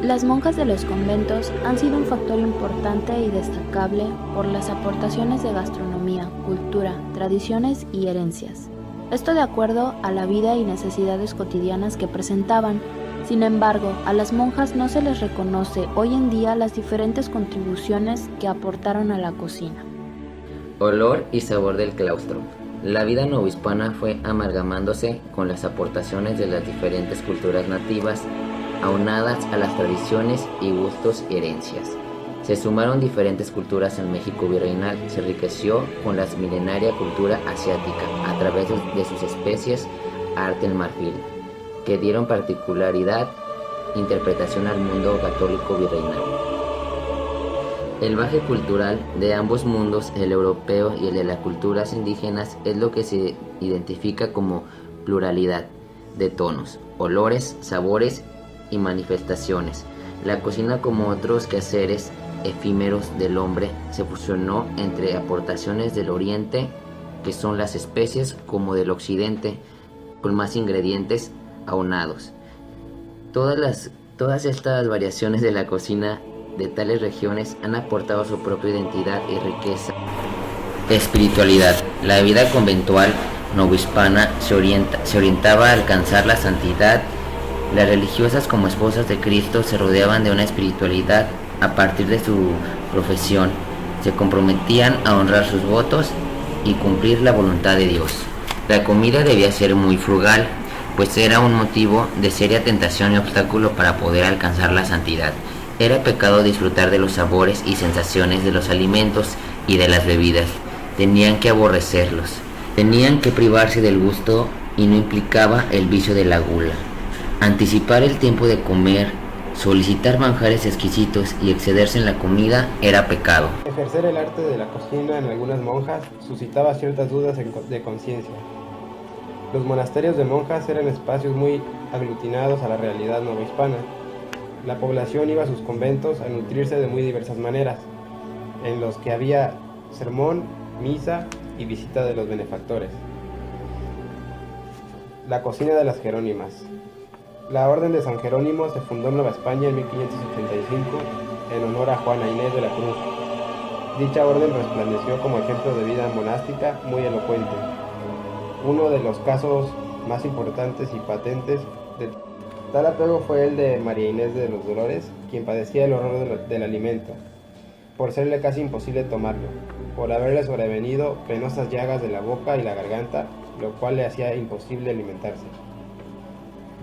Las monjas de los conventos han sido un factor importante y destacable por las aportaciones de gastronomía, cultura, tradiciones y herencias. Esto de acuerdo a la vida y necesidades cotidianas que presentaban. Sin embargo, a las monjas no se les reconoce hoy en día las diferentes contribuciones que aportaron a la cocina. Olor y sabor del claustro. La vida novohispana fue amalgamándose con las aportaciones de las diferentes culturas nativas, aunadas a las tradiciones y gustos y herencias. Se sumaron diferentes culturas al México virreinal, se enriqueció con la milenaria cultura asiática a través de sus especies, arte en marfil, que dieron particularidad interpretación al mundo católico virreinal. El baje cultural de ambos mundos, el europeo y el de las culturas indígenas, es lo que se identifica como pluralidad de tonos, olores, sabores y manifestaciones. La cocina, como otros quehaceres efímeros del hombre, se fusionó entre aportaciones del oriente, que son las especies, como del occidente, con más ingredientes aunados. Todas estas variaciones de la cocina de tales regiones han aportado su propia identidad y riqueza. Espiritualidad. La vida conventual novohispana se orientaba a alcanzar la santidad. Las religiosas, como esposas de Cristo, se rodeaban de una espiritualidad a partir de su profesión. Se comprometían a honrar sus votos y cumplir la voluntad de Dios. La comida debía ser muy frugal, pues era un motivo de seria tentación y obstáculo para poder alcanzar la santidad. Era pecado disfrutar de los sabores y sensaciones de los alimentos y de las bebidas. Tenían que aborrecerlos. Tenían que privarse del gusto y no implicaba el vicio de la gula. Anticipar el tiempo de comer, solicitar manjares exquisitos y excederse en la comida era pecado. Ejercer el arte de la cocina en algunas monjas suscitaba ciertas dudas de conciencia. Los monasterios de monjas eran espacios muy aglutinados a la realidad novohispana. La población iba a sus conventos a nutrirse de muy diversas maneras, en los que había sermón, misa y visita de los benefactores. La cocina de las Jerónimas. La Orden de San Jerónimo se fundó en Nueva España en 1585 en honor a Juana Inés de la Cruz. Dicha orden resplandeció como ejemplo de vida monástica muy elocuente. Uno de los casos más importantes y patentes de tal apego fue el de María Inés de los Dolores, quien padecía el horror del alimento, por serle casi imposible tomarlo, por haberle sobrevenido penosas llagas de la boca y la garganta, lo cual le hacía imposible alimentarse.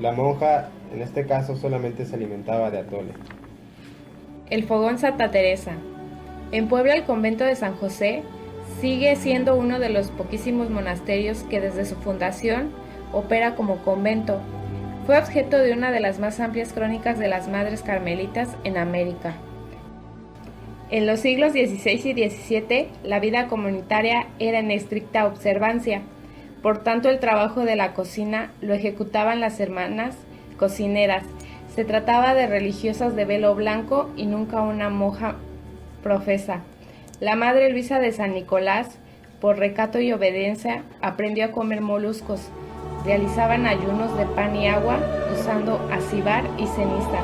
La monja, en este caso, solamente se alimentaba de atole. El fogón Santa Teresa. En Puebla, el convento de San José sigue siendo uno de los poquísimos monasterios que desde su fundación opera como convento. Fue objeto de una de las más amplias crónicas de las Madres Carmelitas en América. En los siglos XVI y XVII, la vida comunitaria era en estricta observancia. Por tanto, el trabajo de la cocina lo ejecutaban las hermanas cocineras. Se trataba de religiosas de velo blanco y nunca una monja profesa. La madre Luisa de San Nicolás, por recato y obediencia, aprendió a comer moluscos. Realizaban ayunos de pan y agua usando acíbar y ceniza.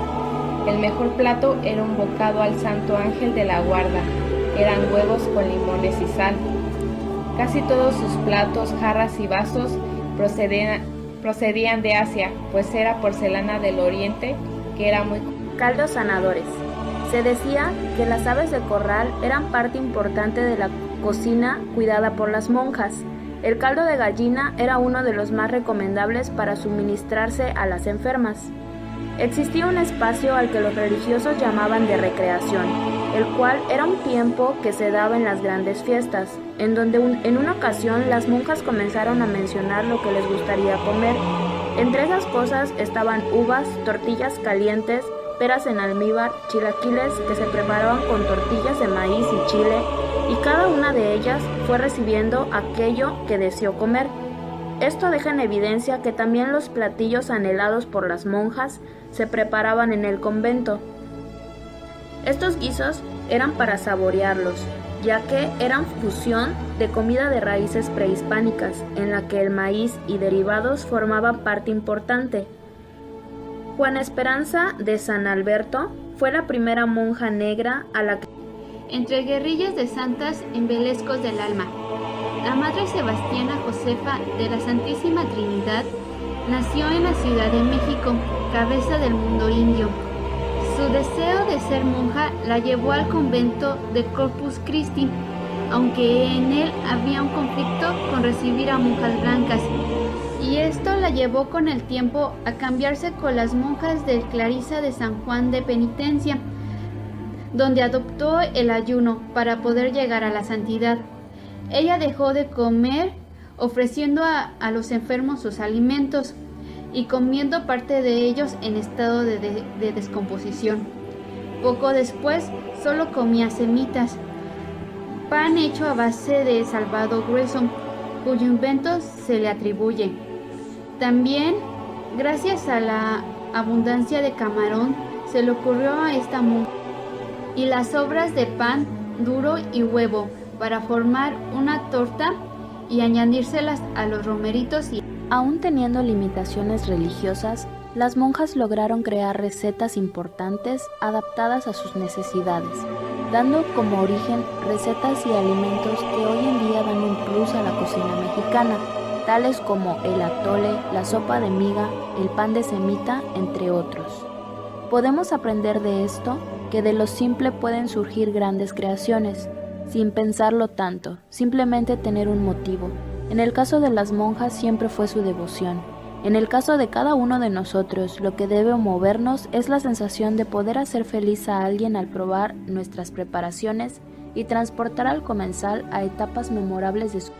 El mejor plato era un bocado al Santo Ángel de la Guarda. Eran huevos con limones y sal. Casi todos sus platos, jarras y vasos procedían de Asia, pues era porcelana del Oriente, que era muy... Caldos sanadores. Se decía que las aves de corral eran parte importante de la cocina cuidada por las monjas. El caldo de gallina era uno de los más recomendables para suministrarse a las enfermas. Existía un espacio al que los religiosos llamaban de recreación, el cual era un tiempo que se daba en las grandes fiestas, en donde en una ocasión las monjas comenzaron a mencionar lo que les gustaría comer. Entre esas cosas estaban uvas, tortillas calientes, peras en almíbar, chilaquiles que se preparaban con tortillas de maíz y chile, y cada una de ellas fue recibiendo aquello que deseó comer. Esto deja en evidencia que también los platillos anhelados por las monjas se preparaban en el convento. Estos guisos eran para saborearlos, ya que eran fusión de comida de raíces prehispánicas, en la que el maíz y derivados formaban parte importante. Juana Esperanza de San Alberto fue la primera monja negra a la que entre guerrillas de santas embelescos del alma. La Madre Sebastiana Josefa de la Santísima Trinidad nació en la Ciudad de México, cabeza del mundo indio. Su deseo de ser monja la llevó al convento de Corpus Christi, aunque en él había un conflicto con recibir a monjas blancas, y esto la llevó con el tiempo a cambiarse con las monjas del Clarisa de San Juan de Penitencia, donde adoptó el ayuno para poder llegar a la santidad. Ella dejó de comer, ofreciendo a los enfermos sus alimentos y comiendo parte de ellos en estado de descomposición. Poco después, solo comía semitas, pan hecho a base de salvado grueso, cuyo invento se le atribuye. También, gracias a la abundancia de camarón, se le ocurrió a esta monja y las sobras de pan duro y huevo para formar una torta y añadírselas a los romeritos. Y aún teniendo limitaciones religiosas, las monjas lograron crear recetas importantes adaptadas a sus necesidades, dando como origen recetas y alimentos que hoy en día dan un plus a la cocina mexicana, tales como el atole, la sopa de miga, el pan de semita, entre otros. Podemos aprender de esto que de lo simple pueden surgir grandes creaciones, sin pensarlo tanto, simplemente tener un motivo. En el caso de las monjas siempre fue su devoción. En el caso de cada uno de nosotros, lo que debe movernos es la sensación de poder hacer feliz a alguien al probar nuestras preparaciones y transportar al comensal a etapas memorables de su vida.